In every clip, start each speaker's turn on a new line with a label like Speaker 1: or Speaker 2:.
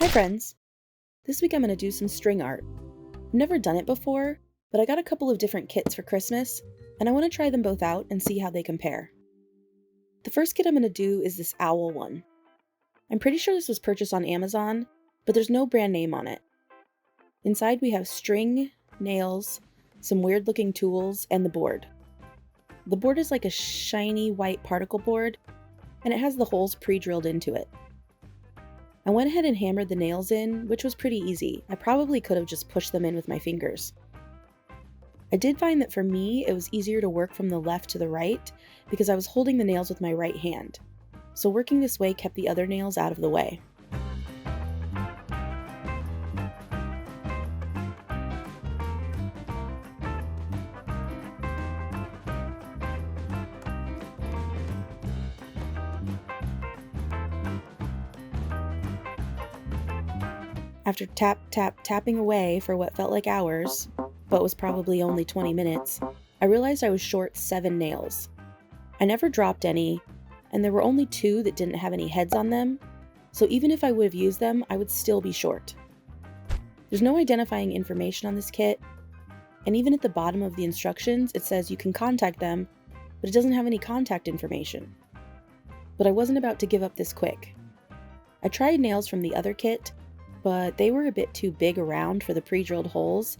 Speaker 1: Hi friends! This week I'm going to do some string art. I've never done it before, but I got a couple of different kits for Christmas, and I want to try them both out and see how they compare. The first kit I'm going to do is this owl one. I'm pretty sure this was purchased on Amazon, but there's no brand name on it. Inside we have string, nails, some weird looking tools, and the board. The board is like a shiny white particle board, and it has the holes pre-drilled into it. I went ahead and hammered the nails in, which was pretty easy. I probably could have just pushed them in with my fingers. I did find that for me, it was easier to work from the left to the right because I was holding the nails with my right hand. So working this way kept the other nails out of the way. After tapping away for what felt like hours, but was probably only 20 minutes, I realized I was short 7 nails. I never dropped any, and there were only 2 that didn't have any heads on them, so even if I would have used them, I would still be short. There's no identifying information on this kit, and even at the bottom of the instructions it says you can contact them, but it doesn't have any contact information. But I wasn't about to give up this quick. I tried nails from the other kit, but they were a bit too big around for the pre-drilled holes,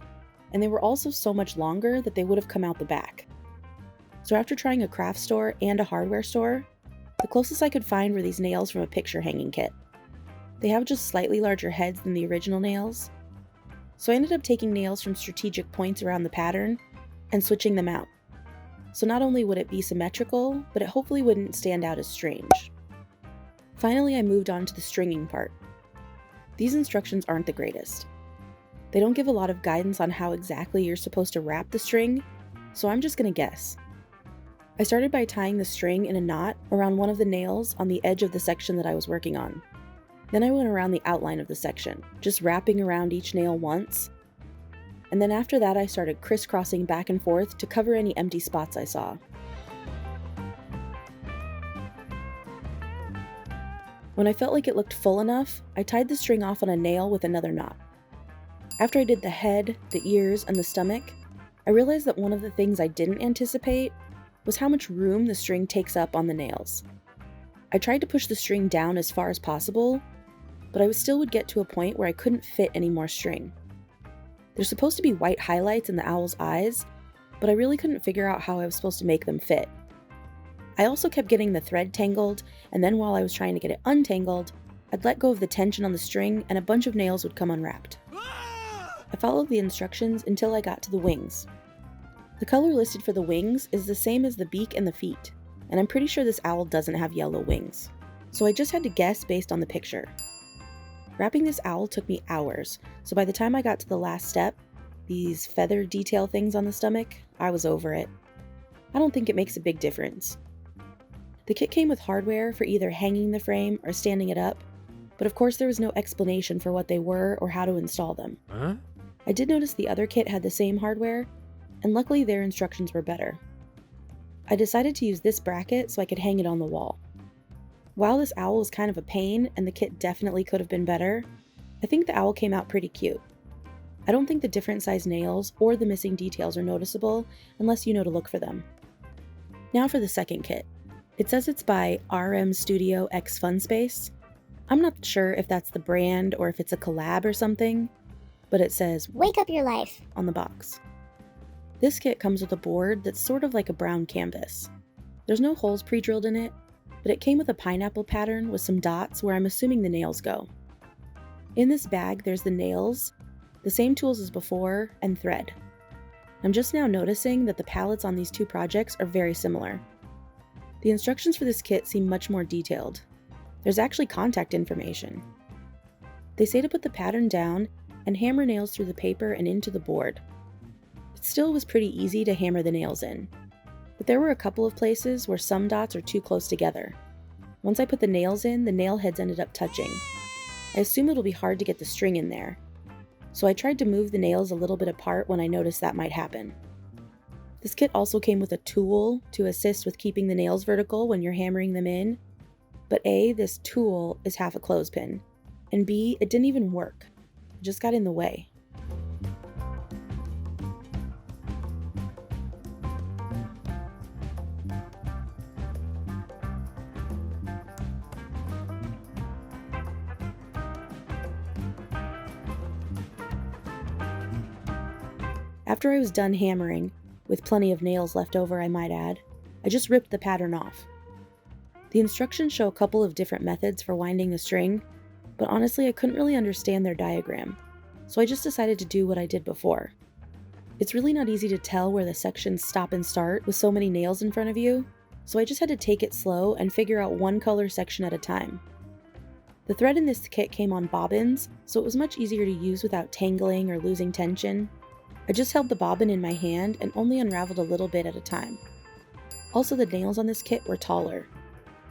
Speaker 1: and they were also so much longer that they would have come out the back. So after trying a craft store and a hardware store, the closest I could find were these nails from a picture hanging kit. They have just slightly larger heads than the original nails, so I ended up taking nails from strategic points around the pattern and switching them out. So not only would it be symmetrical, but it hopefully wouldn't stand out as strange. Finally, I moved on to the stringing part. These instructions aren't the greatest. They don't give a lot of guidance on how exactly you're supposed to wrap the string, so I'm just gonna guess. I started by tying the string in a knot around one of the nails on the edge of the section that I was working on. Then I went around the outline of the section, just wrapping around each nail once, and then after that I started crisscrossing back and forth to cover any empty spots I saw. When I felt like it looked full enough, I tied the string off on a nail with another knot. After I did the head, the ears, and the stomach, I realized that one of the things I didn't anticipate was how much room the string takes up on the nails. I tried to push the string down as far as possible, but I still would get to a point where I couldn't fit any more string. There's supposed to be white highlights in the owl's eyes, but I really couldn't figure out how I was supposed to make them fit. I also kept getting the thread tangled, and then while I was trying to get it untangled, I'd let go of the tension on the string and a bunch of nails would come unwrapped. I followed the instructions until I got to the wings. The color listed for the wings is the same as the beak and the feet, and I'm pretty sure this owl doesn't have yellow wings, so I just had to guess based on the picture. Wrapping this owl took me hours, so by the time I got to the last step, these feather detail things on the stomach, I was over it. I don't think it makes a big difference. The kit came with hardware for either hanging the frame or standing it up, but of course there was no explanation for what they were or how to install them. I did notice the other kit had the same hardware, and luckily their instructions were better. I decided to use this bracket so I could hang it on the wall. While this owl was kind of a pain and the kit definitely could have been better, I think the owl came out pretty cute. I don't think the different size nails or the missing details are noticeable unless you know to look for them. Now for the second kit. It says it's by RM Studio X Funspace. I'm not sure if that's the brand or if it's a collab or something, but it says
Speaker 2: "Wake up your life"
Speaker 1: on the box. This kit comes with a board that's sort of like a brown canvas. There's no holes pre-drilled in it, but it came with a pineapple pattern with some dots where I'm assuming the nails go. In this bag there's the nails, the same tools as before, and thread. I'm just now noticing that the palettes on these two projects are very similar. The instructions for this kit seem much more detailed. There's actually contact information. They say to put the pattern down and hammer nails through the paper and into the board. It still was pretty easy to hammer the nails in, but there were a couple of places where some dots are too close together. Once I put the nails in, the nail heads ended up touching. I assume it'll be hard to get the string in there, so I tried to move the nails a little bit apart when I noticed that might happen. This kit also came with a tool to assist with keeping the nails vertical when you're hammering them in, but this tool is half a clothespin. and B, it didn't even work. It just got in the way. After I was done hammering, with plenty of nails left over I might add, I just ripped the pattern off. The instructions show a couple of different methods for winding the string, but honestly I couldn't really understand their diagram, so I just decided to do what I did before. It's really not easy to tell where the sections stop and start with so many nails in front of you, so I just had to take it slow and figure out one color section at a time. The thread in this kit came on bobbins, so it was much easier to use without tangling or losing tension. I just held the bobbin in my hand and only unraveled a little bit at a time. Also, the nails on this kit were taller,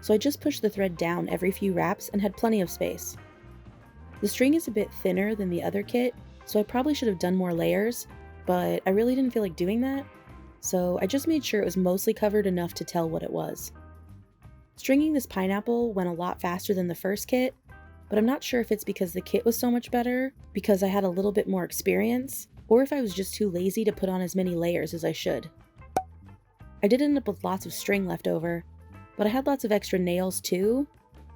Speaker 1: so I just pushed the thread down every few wraps and had plenty of space. The string is a bit thinner than the other kit, so I probably should have done more layers, but I really didn't feel like doing that, so I just made sure it was mostly covered enough to tell what it was. Stringing this pineapple went a lot faster than the first kit, but I'm not sure if it's because the kit was so much better, because I had a little bit more experience, or if I was just too lazy to put on as many layers as I should. I did end up with lots of string left over, but I had lots of extra nails too,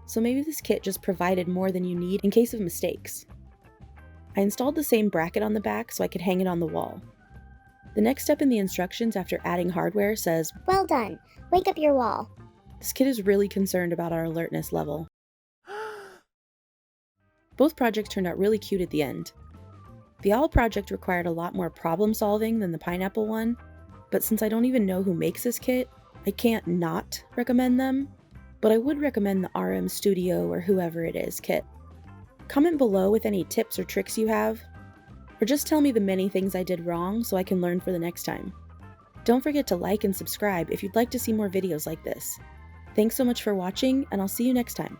Speaker 1: so maybe this kit just provided more than you need in case of mistakes. I installed the same bracket on the back so I could hang it on the wall. The next step in the instructions after adding hardware says,
Speaker 2: "Well done. Wake up your wall."
Speaker 1: This kid is really concerned about our alertness level. Both projects turned out really cute at the end. The owl project required a lot more problem solving than the pineapple one, but since I don't even know who makes this kit, I can't not recommend them, but I would recommend the RM Studio or whoever it is kit. Comment below with any tips or tricks you have, or just tell me the many things I did wrong so I can learn for the next time. Don't forget to like and subscribe if you'd like to see more videos like this. Thanks so much for watching, and I'll see you next time.